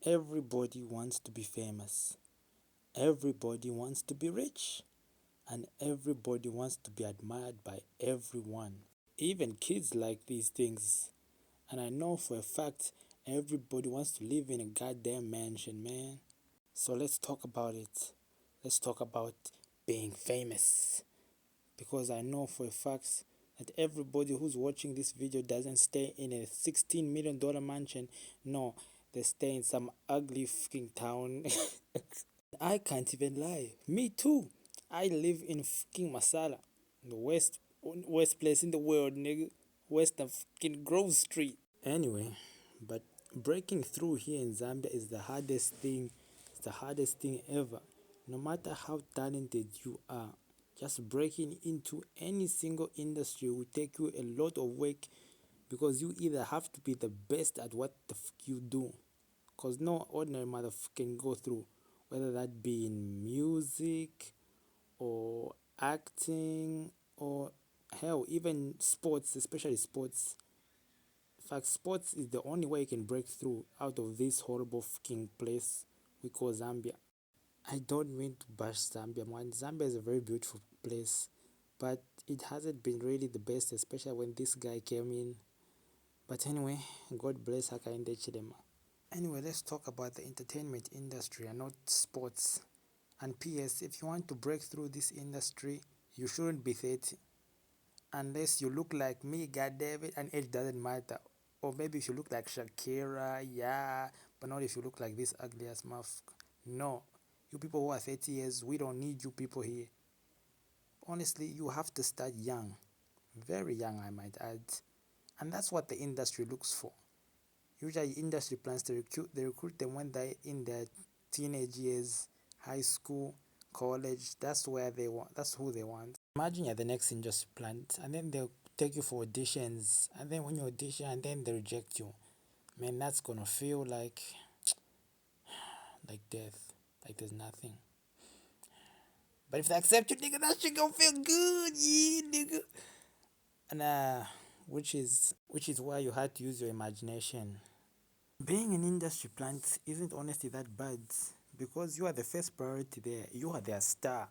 Everybody wants to be famous. Everybody wants to be rich. And everybody wants to be admired by everyone. Even kids like these things. And I know for a fact everybody wants to live in a goddamn mansion, man. So let's talk about it. Let's talk about being famous. Because I know for a fact that everybody who's watching this video doesn't stay in a $16 million mansion. No, they stay in some ugly fucking town. I can't even lie. Me too. I live in fucking Masala, the worst place in the world, nigga. West of fucking Grove Street. Anyway, but breaking through here in Zambia is the hardest thing. It's the hardest thing ever. No matter how talented you are, just breaking into any single industry will take you a lot of work because you either have to be the best at what the fuck you do, because no ordinary motherfucker can go through, whether that be in music or acting or hell, even sports, especially sports. In fact, sports is the only way you can break through out of this horrible fucking place we call Zambia. I don't mean to bash Zambia, man. Zambia is a very beautiful place, but it hasn't been really the best, especially when this guy came in. But anyway, God bless Hakainde Chidema. Anyway, let's talk about the entertainment industry and not sports. And P.S. If you want to break through this industry, you shouldn't be 30. Unless you look like me, God damn it, and age doesn't matter. Or maybe if you look like Shakira, yeah, but not if you look like this ugly ass muff. No. You people who are 30 years, we don't need you people here. Honestly, you have to start young. Very young, I might add. And that's what the industry looks for. Usually industry plans to recruit them when they're in their teenage years, high school, college. That's where they want. That's who they want. Imagine you're the next industry plant, and then they'll take you for auditions, and then when you audition, and then they reject you. Man, that's gonna feel like death. Like there's nothing. But if they accept you, nigga, that shit gonna feel good, yeah, nigga. And which is why you had to use your imagination. Being an industry plant isn't honestly that bad because you are the first priority there. You are their star.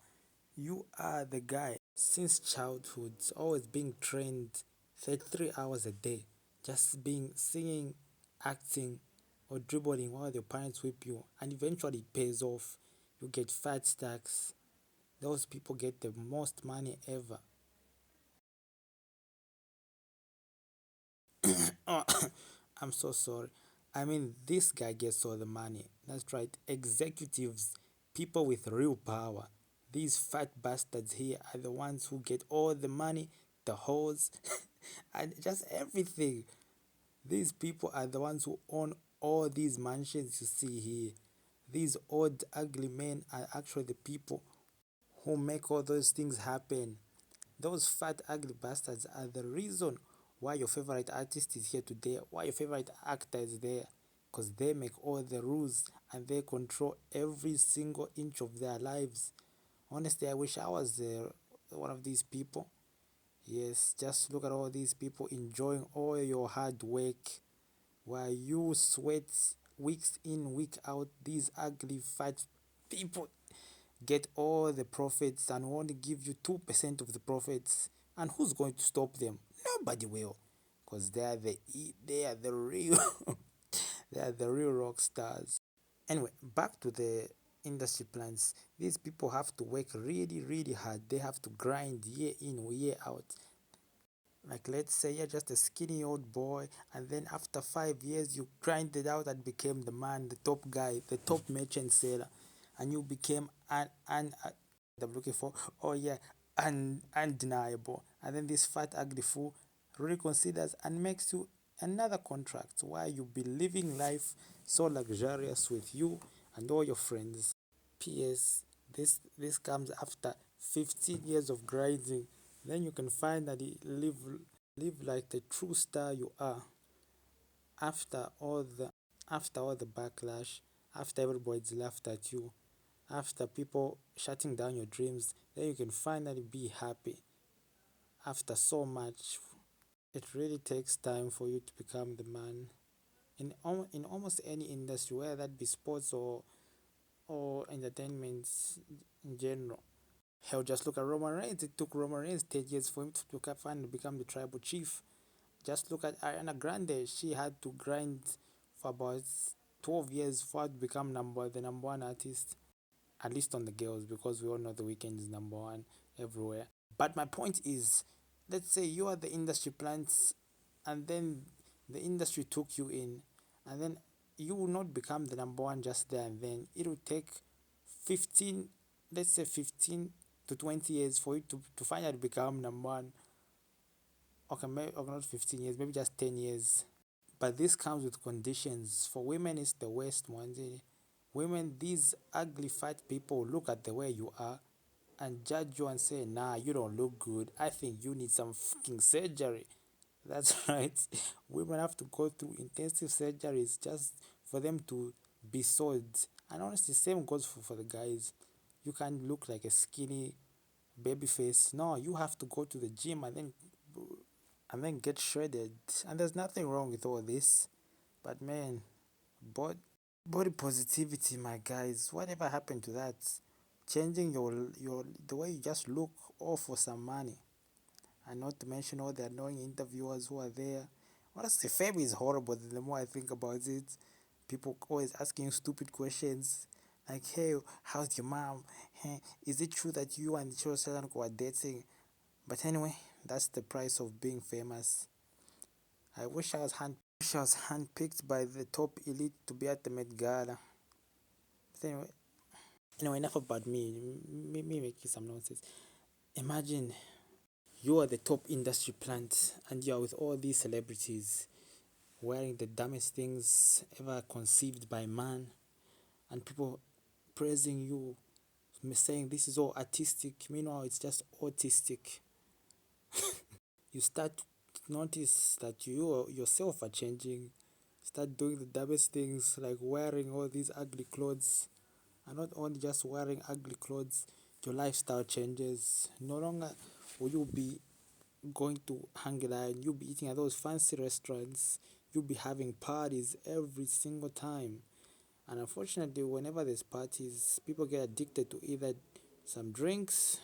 You are the guy. Since childhood, always being trained 33 hours a day, just being singing, acting, or dribbling while your parents whip you, and eventually it pays off. You get fat stacks. Those people get the most money ever. Oh, I'm so sorry. I mean, this guy gets all the money. That's right. Executives, people with real power. These fat bastards here are the ones who get all the money, the hoes, and just everything. These people are the ones who own all these mansions you see here. These old, ugly men are actually the people who make all those things happen. Those fat, ugly bastards are the reason why your favorite artist is here today, why your favorite actor is there. Because they make all the rules and they control every single inch of their lives. Honestly, I wish I was one of these people. Yes, just look at all these people enjoying all your hard work while you sweat weeks in, week out. These ugly, fat people get all the profits and won't give you 2% of the profits. And who's going to stop them? Nobody will. Because they are the real they are the real rock stars. Anyway, back to the industry plans. These people have to work really, really hard. They have to grind year in, year out. Like, let's say you're just a skinny old boy, and then after 5 years, you grinded out and became the man, the top guy, the top merchant seller, and you became I'm looking for, oh yeah, undeniable. And then this fat, ugly fool reconsiders and makes you another contract while you be living life so luxurious with you and all your friends. P.S. This comes after 15 years of grinding. Then you can finally live like the true star you are. After all the backlash, after everybody's laughed at you, after people shutting down your dreams, then you can finally be happy. After so much, it really takes time for you to become the man. in almost any industry, whether that be sports or entertainment in general. Hell, just look at Roman Reigns. It took Roman Reigns 10 years for him to finally become the tribal chief. Just look at Ariana Grande. She had to grind for about 12 years for her to become the number one artist, at least on the girls, because we all know the weekend is number one everywhere. But my point is, let's say you are the industry plants, and then the industry took you in, and then you will not become the number one just there and then. It will take 15, let's say 15 to 20 years for you to finally become number one. Okay, maybe or not 15 years, maybe just 10 years. But this comes with conditions. For women, it's the worst ones. Women, these ugly fat people look at the way you are and judge you and say, nah, you don't look good. I think you need some fucking surgery. That's right. Women have to go through intensive surgeries just for them to be sold. And honestly, same goes for the guys. You can't look like a skinny baby face. No, you have to go to the gym and then get shredded. And there's nothing wrong with all this. But man, bod- body positivity, my guys, whatever happened to that? Changing your the way you just look, all for some money. And not to mention all the annoying interviewers who are there. Honestly, F.A.M.E is horrible the more I think about it. People always asking stupid questions like, hey, how's your mom? Hey, is it true that you and Chiro were dating? But anyway, that's the price of being famous. I wish I was handpicked by the top elite to be at the Met Gala. But anyway, enough about me making some nonsense. Imagine you are the top industry plant and you are with all these celebrities wearing the dumbest things ever conceived by man, and people praising you, saying this is all artistic. Meanwhile, it's just autistic. You start to notice that you yourself are changing. Start doing the dumbest things like wearing all these ugly clothes, and not only just wearing ugly clothes, your lifestyle changes. No longer will you be going to Hungry Lion, you'll be eating at those fancy restaurants, you'll be having parties every single time. And unfortunately, whenever there's parties, people get addicted to either some drinks,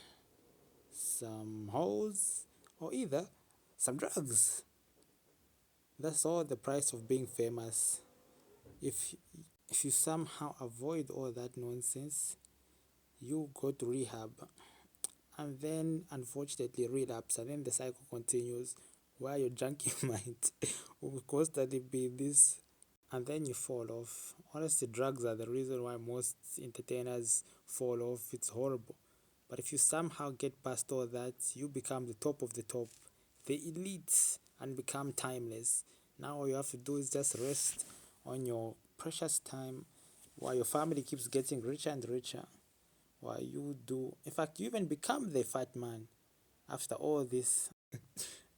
some hoes, or either some drugs. That's all the price of being famous. If if you somehow avoid all that nonsense, you go to rehab and then unfortunately relapse, and then the cycle continues where your junkie mind will constantly be this, and then you fall off. Honestly, drugs are the reason why most entertainers fall off. It's horrible. But if you somehow get past all that, you become the top of the top, the elite, and become timeless. Now all you have to do is just rest on your precious time while your family keeps getting richer and richer. While you do, in fact, you even become the fat man after all this.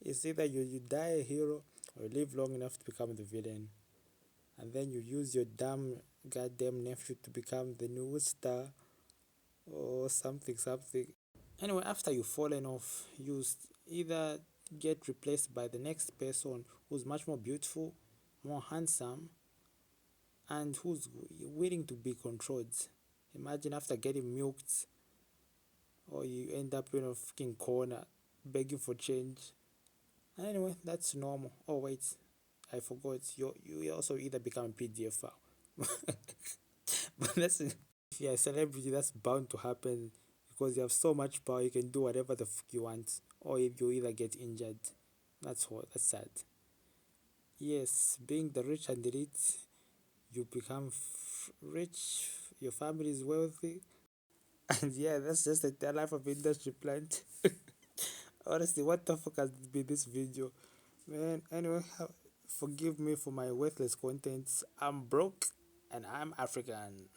It's either you die a hero or you live long enough to become the villain. And then you use your damn goddamn nephew to become the new star or something. Anyway, after you've fallen off, either get replaced by the next person who's much more beautiful, more handsome, and who's willing to be controlled. Imagine after getting milked, or you end up in a fucking corner begging for change. And anyway, that's normal. Oh wait, I forgot. You also either become a PDF file. But that's if you're a celebrity, that's bound to happen because you have so much power. You can do whatever the fuck you want, or if you either get injured. That's sad. Yes, being the rich and elite, you become rich. Your family is wealthy, and yeah, that's just the life of industry plant. Honestly, what the fuck has been this video? Man, anyway, forgive me for my worthless contents. I'm broke and I'm African.